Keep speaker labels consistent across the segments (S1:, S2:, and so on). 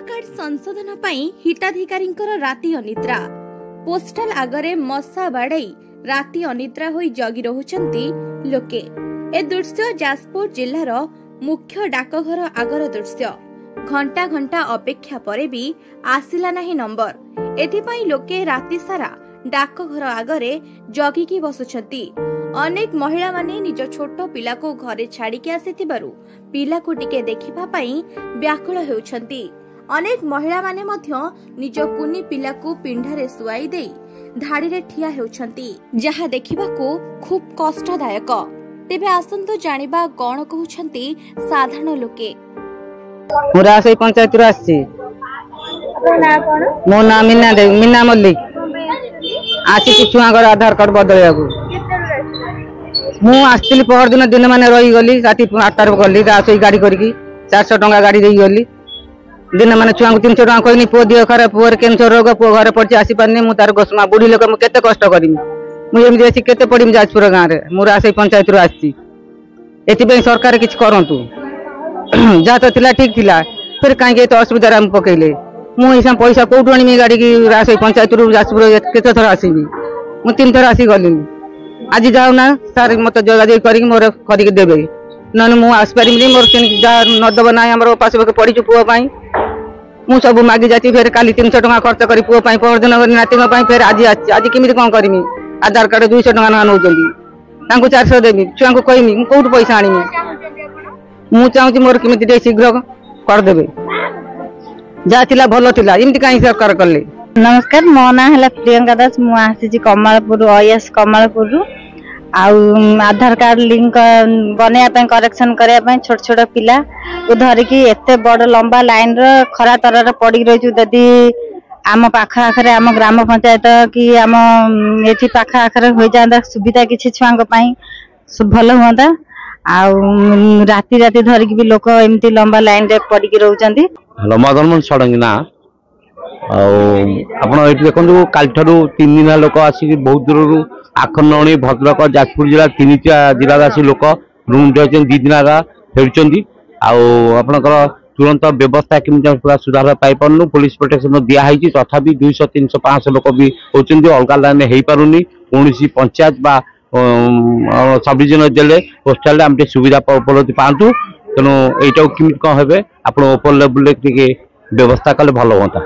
S1: Card संशोधन पई हिताधिकारींकर राति अनिद्रा। पोस्टाल आगरे मशा बाड़ई राति अनिद्रा होई जगी रहुचंती लोके। ए दृश्य जाजपुर जिल्लार मुख्य डाकघर आगर दृश्य। घंटा घंटा अपेक्षा परे भी आसिला नाही नंबर। एथिपाई लोके राति सारा डाकघर आगरे जगिकी बसुछंती। अनेक महिला माने निज छोट पिला को घरे छाड़िके आसिथिबारु पिला को टिके देखिबा पई व्याकुल हेउछंती। अनेक महिला माने मध्य निज कुनी पिला को पिंढारे सुआई देई धाड़ी रे ठिया हेउछंती, जहा देखिबाको खूब कष्टदायक। तेबे आसंतु जानिबा कोन कहउछंती साधारण लोके।
S2: मुरा से पंचायत रो आसी।
S1: ना कोन?
S2: मो नाम मीना मल्लिक। आसी कि छुआ घर आधार कार्ड बदलया को मु आस्तिली पहर दिन माने रही गली राति 8 गली रासई गाड़ी करकी 400 टंका गाड़ी देई गली दिन माने छुआ को 300 टंका कहनी पो दियो खराब पुअर कैंसर रोग पो घरे पड़छि आसी पारनी मु तार गोसमा बुढ़ी लोक मु केते कष्ट करिमी मु एमि देसी केते पड़िम जाजपुर गां रे मुरा आसी पंचायत रो आसी। एथि पे सरकार किछ करंतु जा तो थिला ठीक थिला फिर काहे के तो असुविधा हम पकेले मु हिसाब पैसा कोठु आनी गाड़ी की रासई पंचायत रो जाजपुर केते थरा आसीबी मु 3 थरा आसी गलिनी आज जाऊ ना सार मत जोगाजोग करी मोर करी देबे नन मु आस परिमी मोर जा नदब ना हमर पास के पड़ी पुओ पाई मु सब मागी जाती फिर काली 300 टका खर्च करी पुओ पाई पर दिन नाती पाई फिर आज किमिति कोन करमी आधार कार्ड 200 टका ना नउजंदी तांको 400 देबी छुआ को कहमी मु कोठ पैसा आनीमी मु चाहूची मोर किमिति दे शीघ्र कर देबे जा थिला भलो थिला इमति काई सरकार करले।
S3: नमस्कार मो ना है प्रियंका दास मु आसी कमलपुर ओएस कमलपुर आधार कार्ड लिंक बनया करेक्शन करने छोट छोट पिला को धरिकी एते बड़ लंबा लाइन खरा तर पड़ी रही जदि आम पाख आखरे आम ग्राम पंचायत कि आम ये पाख आखरे हो जाता सुविधा किसी छुआ भल हुआ राति राति धरिकी भी लोक एमती लंबा लाइन रे पड़ी रोचंती।
S4: मदन षडंगी ना आपड़ ये देखो काल 3 दिन लोक आसिक बहुत दूर आखनौणी भद्रक जाजपुर जिला 3 जिला आसी लोक रूम 2 दिन फेरुंट आपणकर तुरंत व्यवस्था केमी पूरा सुधार पाई पारनु पुलिस प्रोटेक्शन दिखाई तथापि 200 300 500 लोक भी होती अलग लाइन हो पारुनी कौन पंचायत बा सब डिविजन देले पोस्टाल आम सुविधा उपलब्धि पातु तेणु यहीटा केमी कौन हे आप ओपर लेवल व्यवस्था कले भल हाँ।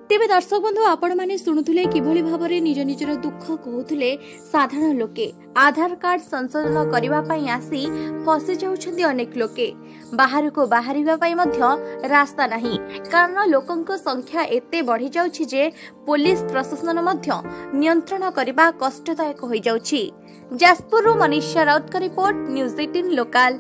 S1: तेबे दर्शक बंधु आपण माने सुनुथुले किभली भाबरे निज निजर दुख कहउथुले साधारण लोके। आधार कार्ड संशोधन करिबा पई आसी फसी जाउछन्ती अनेक लोके। बाहर को बाहरिबा पई मध्य रास्ता नाही कारण लोकंक संख्या एते बढ़ी जाउछि जे पुलिस प्रशासन मध्य नियंत्रण करिबा कष्टदायक होई जाउछि। जाजपुर मनीषा राउत का रिपोर्ट न्यूज 18 लोकल।